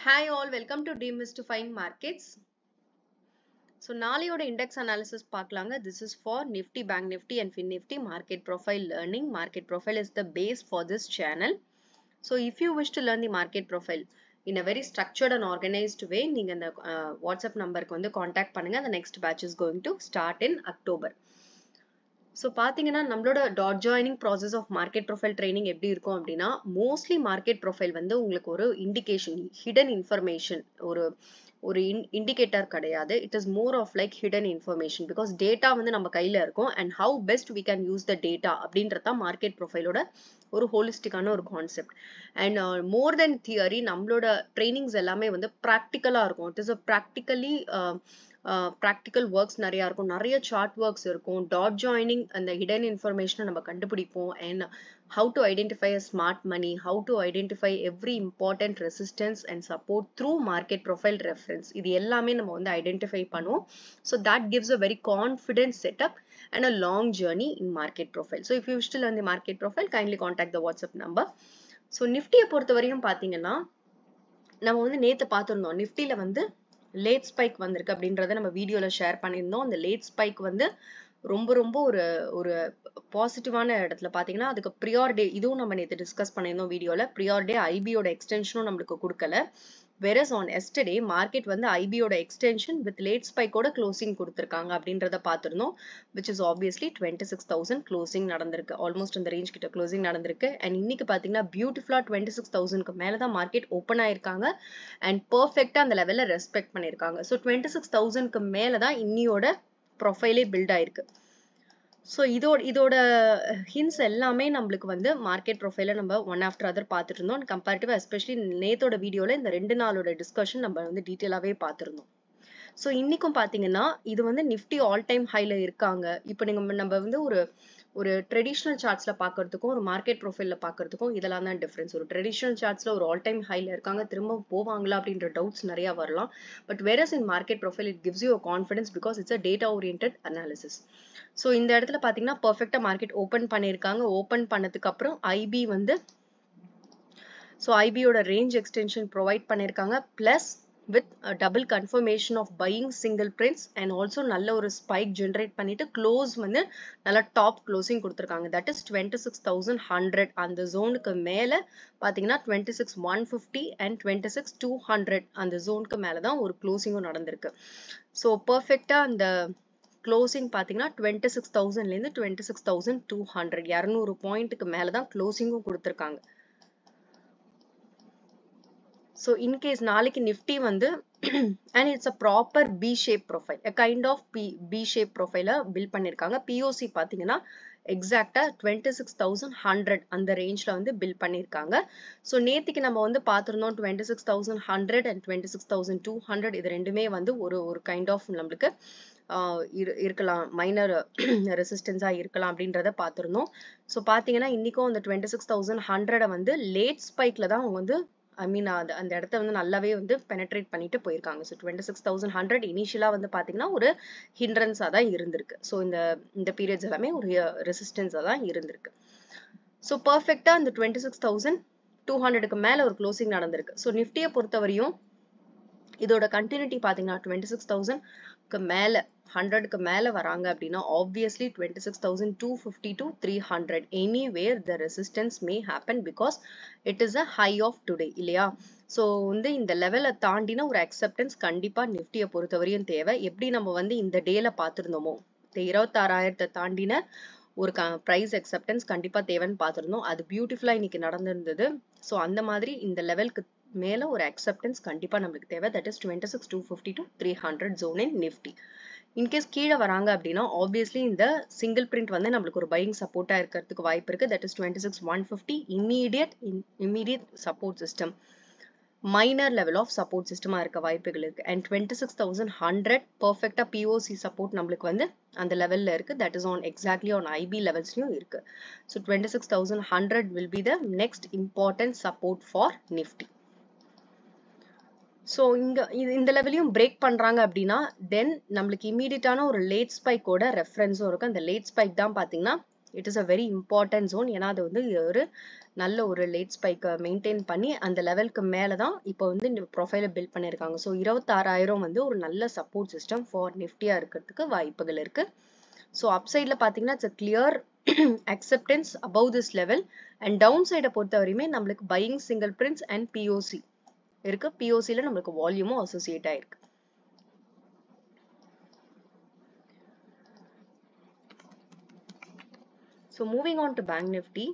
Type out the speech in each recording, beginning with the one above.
Hi all, welcome to Demystifying Markets. So நாளையோட index analysis பார்க்கலாங்க. This is for Nifty, Bank Nifty and Fin Nifty market profile learning. Market profile is the base for this channel. So if you wish to learn the market profile in a very structured and organized way, நீங்க இந்த WhatsApp நம்பருக்கு வந்து contact பண்ணுங்க. The next batch is going to start in October. So பாத்தீங்கன்னா நம்மளோட that joining process of market profile training எப்படி இருக்கும் அப்படின்னா மோஸ்ட்லி மார்க்கெட் ப்ரொஃபைல் வந்து உங்களுக்கு ஒரு இண்டிகேஷன் ஹிடன் இன்ஃபர்மேஷன் ஒரு இண்டிகேட்டர் கிடையாது. It is more of like hidden information because data வந்து நம்ம கையில இருக்கும் and how best we can use the data அப்படின்றத மார்க்கெட் ப்ரொஃபைலோட ஒரு ஹோலிஸ்டிக்கான ஒரு concept and more than theory நம்மளோட ட்ரைனிங்ஸ் எல்லாமே வந்து ப்ராக்டிக்கலா இருக்கும். It is a practical works நிறைய இருக்கும், நிறைய சார்ட் ஒர்க்ஸ் இருக்கும், டாட் ஜாயினிங் அந்த ஹிடன் இன்ஃபர்மேஷனை நம்ம கண்டுபிடிப்போம் and how to identify a smart money, how to identify every important resistance and support through market profile reference. இது எல்லாமே நம்ம வந்து identify பண்ணுவோம். So that gives a very confident setup and a long journey in market profile. So if you wish to learn the market profile, kindly contact the WhatsApp number. So Nifty பொறுத்த வரையும் பாத்தீங்கன்னா நம்ம வந்து நேத்து பார்த்திருந்தோம். நிஃப்டில வந்து late spike வந்திருக்கு அப்படின்றத நம்ம வீடியோல ஷேர் பண்ணியிருந்தோம். அந்த லேட் ஸ்பைக் வந்து ரொம்ப ஒரு பாசிட்டிவான இடத்துல பாத்தீங்கன்னா அதுக்கு ப்ரியார் டே இதுவும் நம்ம நேற்று டிஸ்கஸ் பண்ணியிருந்தோம் வீடியோல. ப்ரியார் டே ஐபியோட எக்ஸ்டென்ஷனும் நம்மளுக்கு கொடுக்கல. whereas on yesterday market வந்து ஐபியோட எக்ஸ்டென்ஷன் வித் லேட் ஸ்பைக்கோட க்ளோசிங் கொடுத்திருக்காங்க அப்படின்றத பார்த்திருந்தோம், which is obviously 26,000 க்ளோசிங் நடந்திருக்கு. ஆல்மோஸ்ட் அந்த ரேஞ்ச் கிட்ட க்ளோசிங் நடந்திருக்கு அண்ட் இன்னைக்கு பாத்தீங்கன்னா பியூட்டிஃபுல்லா 26,000க்கு மேலதான் மார்க்கெட் ஓப்பன் ஆயிருக்காங்க அண்ட் பர்ஃபெக்டா அந்த லெவல்ல ரெஸ்பெக்ட் பண்ணிருக்காங்க. ஸோ 26,000க்கு மேலதான் இன்னியோட ப்ரொஃபைலே பில்ட் ஆயிருக்கு. ஸோ இதோட ஹின்ஸ் எல்லாமே நம்மளுக்கு வந்து மார்க்கெட் ப்ரொஃபைல நம்ம ஒன் ஆஃப்டர் அதர் பார்த்துட்டு இருந்தோம். கம்பேரிட்டிவ் எஸ்பெஷலி நேத்தோட வீடியோல இந்த 2 நாளோட டிஸ்கஷன் நம்ம வந்து டீட்டெயிலாவே பார்த்துருந்தோம். ஸோ இன்னைக்கும் பாத்தீங்கன்னா இது வந்து நிஃப்டி ஆல் டைம் ஹைல இருக்காங்க. இப்போ நம்ம வந்து ஒரு ட்ரெடிஷ்னல் சார்ட்ஸ்ல பாக்குறதுக்கும் ஒரு மார்க்கெட் ப்ரொஃபைல்ல பாக்குறதுக்கும் இதெல்லாம் தான் டிஃபரன்ஸ். ஒரு ட்ரெடிஷ்னல் சார்ட்ஸ்ல ஒரு ஆல் டைம் ஹைல இருக்காங்க, திரும்ப போவாங்களா அப்படின்ற டவுட்ஸ் நிறைய வரலாம். But whereas in market profile it gives you a confidence because it's a data oriented analysis. So இந்த இடத்துல பாத்தீங்கன்னா பர்ஃபெக்டா மார்க்கெட் ஓபன் பண்ணிருக்காங்க. ஓபன் பண்ணதுக்கு அப்புறம் ஐபி வந்து ஐபியோட ரேஞ்ச் எக்ஸ்டென்ஷன் ப்ரொவைட் பண்ணிருக்காங்க plus with a double confirmation of buying single prints and also நல்ல ஒரு spike generate பண்ணிட்டு close வந்து நல்ல top closing கொடுத்திருக்காங்க. that is 26,100. அந்த ஜோனுக்கு மேல பாத்தீங்கன்னா 26,150 and 26,200 அந்த ஜோனுக்கு மேலதான் ஒரு க்ளோசிங்கும் நடந்திருக்கு. ஸோ பர்ஃபெக்டா அந்த க்ளோசிங் பாத்தீங்கன்னா 26,000ல இருந்து 26,200 200 பாயிண்ட்டுக்கு மேலதான் க்ளோசிங்கும் கொடுத்திருக்காங்க. So in case நாளைக்கு நிஃப்டி வந்து and it's a proper B shape profile, a kind of B shape profile build பண்ணிருக்காங்க. POC பாத்தீங்கன்னா எக்ஸாக்டா 26,100 அந்த ரேஞ்ச்ல வந்து பில்ட் பண்ணிருக்காங்க. ஸோ நேத்திக்கு நம்ம வந்து பார்த்திருந்தோம் 26,100 and 26,200 இது ரெண்டுமே வந்து ஒரு கைண்ட் ஆஃப் நம்மளுக்கு இருக்கலாம், மைனர் ரெசிஸ்டன்ஸா இருக்கலாம் அப்படின்றத பார்த்திருந்தோம். ஸோ பாத்தீங்கன்னா இன்னைக்கும் அந்த 26,100 வந்து லேட் ஸ்பைக்ல தான் அவங்க வந்து அந்த இடத்த வந்து நல்லாவே வந்து பெனட்ரேட் பண்ணிட்டு போயிருக்காங்க. ஸோ 26,100 இனிஷியலா வந்து பாத்தீங்கன்னா ஒரு ஹிண்ட்ரன்ஸா தான் இருந்திருக்கு. ஸோ இந்த பீரியட்ஸ் எல்லாமே ஒரு ரெசிஸ்டன்ஸா தான் இருந்திருக்கு. ஸோ பர்ஃபெக்டா அந்த 26,200க்கு மேல ஒரு க்ளோசிங் நடந்திருக்கு. ஸோ நிஃப்டியை பொறுத்தவரையும் இதோட கண்டினியூட்டி பாத்தீங்கன்னா 26,000க்கு மேல 100க்கு மேல வராங்க அப்படின்னா obviously 26,250 to 300 anywhere the resistance may happen because it is a high of today இல்லையா. ஸோ வந்து இந்த லெவலை தாண்டின ஒரு அக்செப்டன்ஸ் கண்டிப்பா நிஃப்டியை பொறுத்தவரையும் தேவை. எப்படி நம்ம வந்து இந்த டேல பார்த்திருந்தோமோ 26,000 தாண்டின ஒரு பிரைஸ் அக்செப்டன்ஸ் கண்டிப்பா தேவைன்னு பார்த்திருந்தோம். அது பியூட்டிஃபுல்லா இன்னைக்கு நடந்திருந்தது. ஸோ அந்த மாதிரி இந்த லெவலுக்கு மேல ஒரு அக்செப்டன்ஸ் கண்டிப்பா நம்மளுக்கு தேவை. That is 26,250 to 300 zone in Nifty. In case கீழே வராங்க அப்படின்னா ஆப்வியஸ்லி இந்த சிங்கிள் பிரிண்ட் வந்து நம்மளுக்கு ஒரு பையிங் சப்போர்ட்டா இருக்கிறதுக்கு வாய்ப்பு இருக்கு. That is 26,150 immediate support system, minor level of support சிஸ்டமா இருக்க வாய்ப்புகள் இருக்கு. அண்ட் 26,100 பர்ஃபெக்டா பிஓசி சப்போர்ட் நம்மளுக்கு வந்து அந்த லெவல்ல இருக்கு. That is on exactly on IP லெவல்ஸ்லயும் இருக்கு. So 26,100 will be the next important support for Nifty. So இந்த லெவலையும் பிரேக் பண்றாங்க அப்படின்னா தென் நம்மளுக்கு இமீடியட்டான ஒரு லேட் ஸ்பைக்கோட ரெஃபரன்ஸும் இருக்கு. அந்த லேட் ஸ்பைக் தான் பாத்தீங்கன்னா it is a very important zone. ஏன்னா அது வந்து ஒரு நல்ல ஒரு லேட் ஸ்பைக்கை மெயின்டைன் பண்ணி அந்த லெவலுக்கு மேலே தான் இப்போ வந்து இந்த ப்ரொஃபைலை பில்ட் பண்ணியிருக்காங்க. ஸோ 26,000 வந்து ஒரு நல்ல சப்போர்ட் சிஸ்டம் ஃபார் நிஃப்டியாக இருக்கிறதுக்கு வாய்ப்புகள் இருக்கு. ஸோ அப்சைடில் பார்த்தீங்கன்னா it's clear acceptance above this level. And down சைடை பொறுத்த வரையுமே நம்மளுக்கு buying single prints and POC இருக்கு. பிஓசியில் நம்மளுக்கு வால்யூமும் அசோசியேட் ஆயிருக்கு. So moving on to Bank Nifty.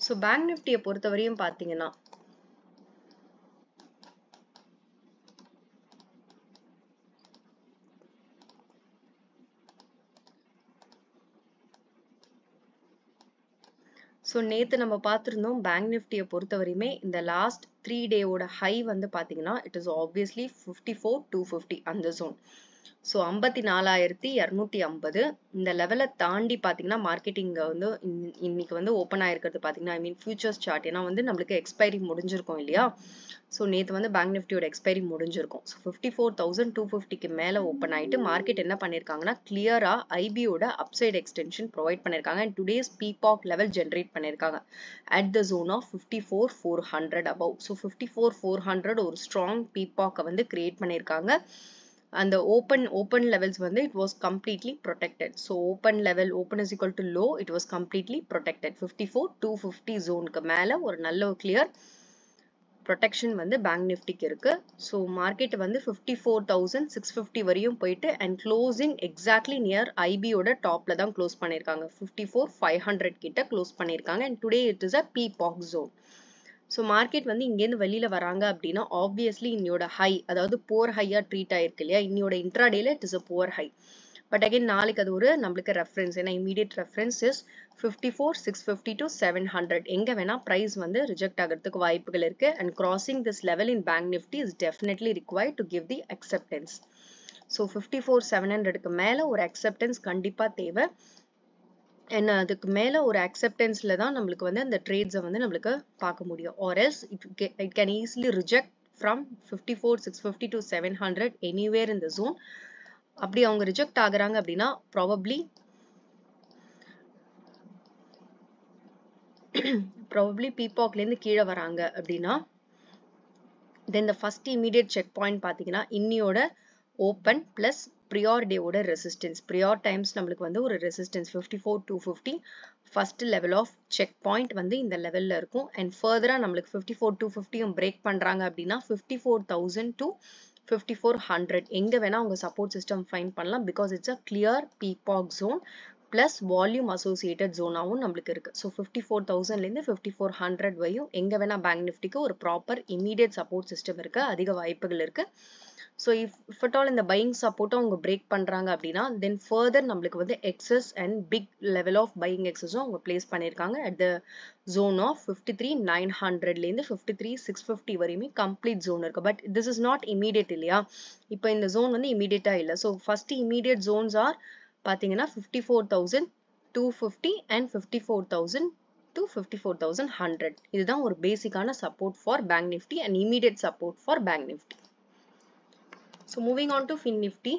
So Bank Nifty பொறுத்தவரையும் பார்த்தீங்கன்னா ஸோ நேற்று நம்ம பார்த்துருந்தோம் பேங்க் நிஃப்டியை பொறுத்தவரையுமே இந்த லாஸ்ட் 3 டேவோட ஹை வந்து பார்த்தீங்கன்னா இட் இஸ் ஆப்வியஸ்லி 54,250 அந்த ஜோன். ஸோ 54,250 இந்த லெவலை தாண்டி பார்த்தீங்கன்னா மார்க்கெட்டிங் வந்து இன்னைக்கு வந்து ஓப்பன் ஆயிருக்கிறது பார்த்தீங்கன்னா ஐ மீன் ஃபியூச்சர்ஸ் சார்ட். ஏன்னா வந்து நம்மளுக்கு எக்ஸ்பைரி முடிஞ்சிருக்கும் இல்லையா. ஸோ நேற்று வந்து பேங்க் நிஃப்டியோட எக்ஸ்பைரி முடிஞ்சிருக்கும். ஸோ 54,250க்கு மேலே ஓப்பன் ஆகிட்டு மார்க்கெட் என்ன பண்ணியிருக்காங்கன்னா கிளியராக ஐபியோட அப்சைட் எக்ஸ்டென்ஷன் ப்ரொவைட் பண்ணியிருக்காங்க. அண்ட் டுடேஸ் பீபாக் லெவல் ஜென்ரேட் பண்ணியிருக்காங்க at the zone of 54,400 above. So 54,400 ஒரு ஸ்ட்ராங் பீபாக்கை வந்து கிரியேட் பண்ணியிருக்காங்க. and the open levels வந்து it was completely protected. So open is equal to low, it was completely protected. 54,250 zone-க்கு மேல ஒரு நல்ல ஒரு clear protection வந்து bank nifty-க்கு இருக்கு. So market வந்து 54,650 வரையும் போயிட்டு and closing exactly near IB-ஓட topல தான் close பண்ணிருக்காங்க. 54,500 கிட்ட close பண்ணிருக்காங்க and today it is a PPOC zone. So market வந்து இங்கேருந்து வெளியில வராங்க அப்படின்னா ஆப்வியஸ்லி இன்னையோட ஹை அதாவது புவர் ஹையா ட்ரீட் ஆயிருக்கு இல்லையா. இன்னையோட இன்ட்ராடேல it is a poor high. But again நாளைக்கு அது ஒரு நம்மளுக்கு ரெஃபரன்ஸ். ஏன்னா இமீடியட் ரெஃபரன்ஸ் இஸ் 54,650 to 700. எங்க வேணா பிரைஸ் வந்து ரிஜெக்ட் ஆகிறதுக்கு வாய்ப்புகள் இருக்கு. And crossing this level in bank Nifty is definitely required to give the acceptance. So 54,700க்கு மேல ஒரு அக்செப்டன்ஸ் கண்டிப்பா தேவை. என்ன அதுக்கு மேல ஒரு அக்செப்டன்ஸ்ல தான் நம்மளுக்கு வந்து அந்த ட்ரேட்ஸை வந்து நம்மளுக்கு பார்க்க முடியும். Or else it can easily reject from 54,650 to 700 anywhere in the zone. அப்படி அவங்க ரிஜெக்ட் ஆகுறாங்க அப்படின்னா ப்ராபப்ளி பீபாக்லேருந்து கீழே வராங்க அப்படின்னா then the first immediate check point பார்த்தீங்கன்னா இன்னியோட ஓப்பன் பிளஸ் ப்ரியார் டேவோட ரெசிஸ்டன்ஸ். ப்ரியார் டைம்ஸ் நம்மளுக்கு வந்து ஒரு resistance 54,250 first level of check point வந்து இந்த லெவல்ல இருக்கும். அண்ட் ஃபர்தரா நம்மளுக்கு 54,250 பிரேக் பண்றாங்க அப்படின்னா 54,000 to 54,100 எங்க வேணா அவங்க சப்போர்ட் சிஸ்டம் ஃபைண்ட் பண்ணலாம். பிகாஸ் இட்ஸ் அ கிளியர் பீபாக் ஜோன் பிளஸ் வால்யூம் அசோசியேட்டட் ஜோனாவும் நம்மளுக்கு இருக்கு. ஸோ 54,000லேருந்து 54,100 வரையும் எங்க வேணா பேங்க் நிஃப்டிக்கு ஒரு ப்ராப்பர் இமீடியட் சப்போர்ட் சிஸ்டம் இருக்கு. அதிக வாய்ப்புகள் இருக்கு. ஸோ இஃப் அட் ஆல் இந்த பையிங் சப்போர்ட்டும் அவங்க பிரேக் பண்றாங்க அப்படின்னா தென் ஃபர்தர் நம்மளுக்கு வந்து excess and big level of buying எக்ஸஸும் அவங்க பிளேஸ் பண்ணியிருக்காங்க அட் த ஜோன் ஆஃப் 53,900லேருந்து 53,650 வரையுமே கம்ப்ளீட் ஜோன் இருக்கு. But this is not immediate இல்லையா. இப்போ இந்த ஜோன் வந்து இமீடியட்டா இல்லை. So first immediate zones are பார்த்தீங்கன்னா 54,250 அண்ட் 54,000 to 54,100. இதுதான் ஒரு பேசிக்கான support for bank Nifty and immediate support for bank Nifty. So moving on to Fin Nifty.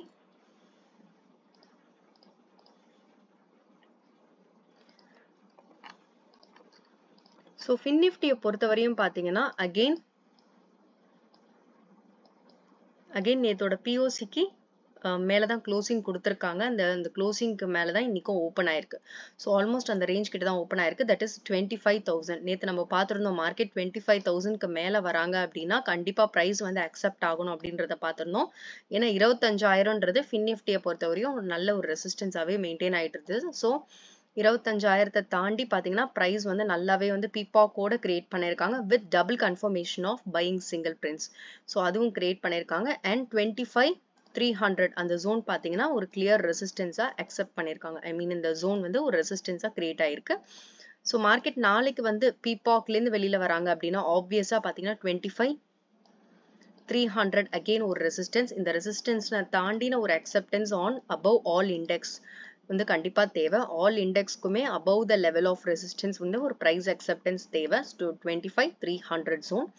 So Fin Nifty பொறுத்தவரையும் பார்த்தீங்கன்னா again நேத்தோட POCக்கு மேலதான் க்ளோசிங் கொடுத்துருக்காங்க. அந்த க்ளோசிங்க்கு மேலதான் இன்னைக்கும் ஓப்பன் ஆயிருக்கு. ஸோ ஆல்மோஸ்ட் அந்த ரேஞ்ச் கிட்ட தான் ஓப்பன் ஆயிருக்கு. That is 25,000. நேற்று நம்ம பார்த்துருந்தோம் மார்க்கெட் 25,000க்கு மேல வராங்க அப்படின்னா கண்டிப்பா பிரைஸ் வந்து அக்செப்ட் ஆகணும் அப்படின்றத பார்த்துருந்தோம். ஏன்னா 25,000ன்றது ஃபின் நிஃப்டியை பொறுத்தவரையும் ஒரு நல்ல ஒரு ரெசிஸ்டன்ஸாவே மெயின்டைன் ஆயிட்டு இருக்குது. ஸோ 25,000 தாண்டி பாத்தீங்கன்னா பிரைஸ் வந்து நல்லாவே வந்து பீபாக்கோட கிரியேட் பண்ணிருக்காங்க with double confirmation of buying single prints. So அதுவும் கிரியேட் பண்ணிருக்காங்க. அண்ட் 25,300 அந்த ஜோன் பாத்தீங்கன்னா ஒரு கிளியர் ரெசிஸ்டன்ஸா அக்செப்ட் பண்ணிருக்காங்க. ஐ மீன் இந்த ஜோன் வந்து ஒரு ரெசிஸ்டன்ஸா கிரியேட் ஆயிருக்கு. ஸோ மார்க்கெட் நாளைக்கு வந்து பீபாக்ல இருந்து வெளியில வராங்க அப்படின்னா ஆப்வியஸா பாத்தீங்கன்னா 25,300 அகெயின் ஒரு ரெசிஸ்டன்ஸ். இந்த ரெசிஸ்டன்ஸ்ல தாண்டின ஒரு acceptance on above all index வந்து கண்டிப்பா தேவை. ஆல் இண்டெக்ஸ்க்குமே above the level of resistance வந்து ஒரு பிரைஸ் அக்செப்டன்ஸ் தேவை. 25,300 ஜோன்.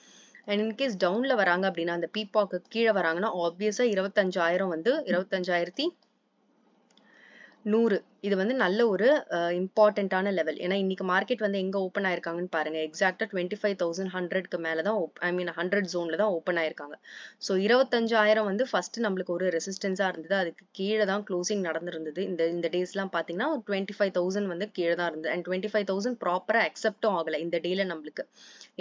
அண்ட் இன்கேஸ் டவுன்ல வராங்க அப்படின்னா அந்த பீபாக்கு கீழே வராங்கன்னா ஆப்வியஸா 25,000 வந்து 25,100 இது வந்து நல்ல ஒரு இம்பார்ட்டன்டான லெவல். ஏன்னா இன்னைக்கு மார்க்கெட் வந்து எங்க ஓப்பன் ஆயிருக்காங்கன்னு பாருங்க. எக்ஸாக்டா 25,100க்கு மேல தான் ஐ மீன் 100 ஜோன்ல தான் ஓப்பன் ஆயிருக்காங்க. ஸோ 25,000 வந்து ஃபர்ஸ்ட் நம்மளுக்கு ஒரு ரெசிஸ்டன்ஸா இருந்தது. அதுக்கு கீழே தான் க்ளோசிங் நடந்திருந்தது. இந்த டேஸ்லாம் பாத்தீங்கன்னா 25,000 வந்து கீழே தான் இருந்தது. அண்ட் 25,000 ப்ராப்பரா அக்செப்டும் ஆகல இந்த டேல நம்மளுக்கு.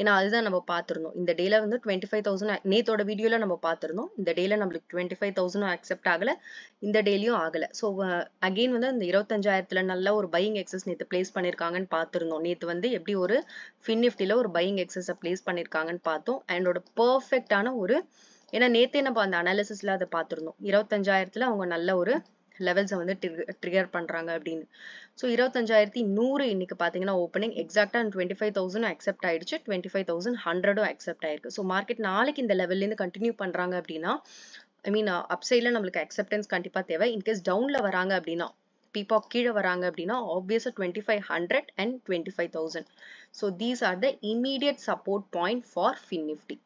ஏன்னா அதுதான் நம்ம பார்த்திருந்தோம். இந்த டேல வந்து 25,000 நேத்தோட வீடியோல நம்ம பார்த்திருந்தோம். இந்த டேல நம்மளுக்கு 25,000 அக்செப்ட் ஆகல. இந்த டேலியும் ஆகல. ஸோ அகெயின் வந்து அந்த 25,000ல நல்ல ஒரு பையிங் எக்ஸஸ் நேத்து பிளேஸ் பண்ணிருக்காங்கன்னு பார்த்திருந்தோம். நேத்து வந்து எப்படி ஒரு ஃபின் நிஃப்டில ஒரு பையிங் எக்ஸஸ பிளேஸ் பண்ணிருக்காங்கன்னு பார்த்தோம். அண்டோட பெர்ஃபெக்டான ஒரு ஏன்னா நேத்தே நம்ம அந்த அனாலிசிஸ்ல அதை பார்த்திருந்தோம். 25,000ல அவங்க நல்ல ஒரு லெவல்ஸை வந்து ட்ரிகர் பண்றாங்க அப்படின்னு. ஸோ 25,100 இன்னைக்கு பாத்தீங்கன்னா ஓப்பனிங் எக்ஸாக்டா 25,000 அக்செப்ட் ஆயிடுச்சு. 25,100 அக்செப்ட் ஆயிருக்கு. ஸோ மார்க்கெட் நாளைக்கு இந்த லெவல்ல இருந்து கண்டினியூ பண்றாங்க அப்படின்னா ஐ மீன் அப்சைட்ல நம்மளுக்கு அக்செப்டன்ஸ் கண்டிப்பா தேவை. இன்கேஸ் டவுன்ல வராங்க அப்படின்னா பீபாக் கீழே வராங்க அப்படின்னா ஆப்வியஸா 2500 and 25,000. So these are the immediate support point for fin Nifty.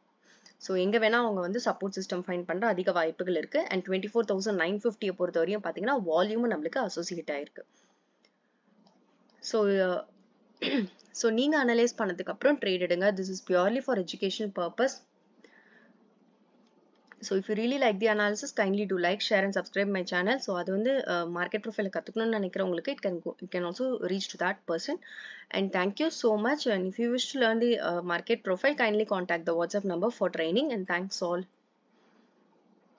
So எங்க வேணா அவங்க வந்து சப்போர்ட் சிஸ்டம் ஃபைண்ட் பண்ற அதிக வாய்ப்புகள் இருக்கு. அண்ட் 24,950 பொறுத்த வரையும் பாத்தீங்கன்னா வால்யூமும் நம்மளுக்கு அசோசியேட் ஆயிருக்கு. ஸோ நீங்க அனலைஸ் பண்ணதுக்கு அப்புறம் ட்ரேட் எடுங்க. This is purely for education purpose. So if you really like the analysis, kindly do like, share and subscribe my channel. So அது வந்து market profile கத்துக்கணும்னு நினைக்கிறவங்களுக்கு it can also reach to that person. And thank you so much. And if you wish to learn the market profile, kindly contact the WhatsApp number for training. And thanks all.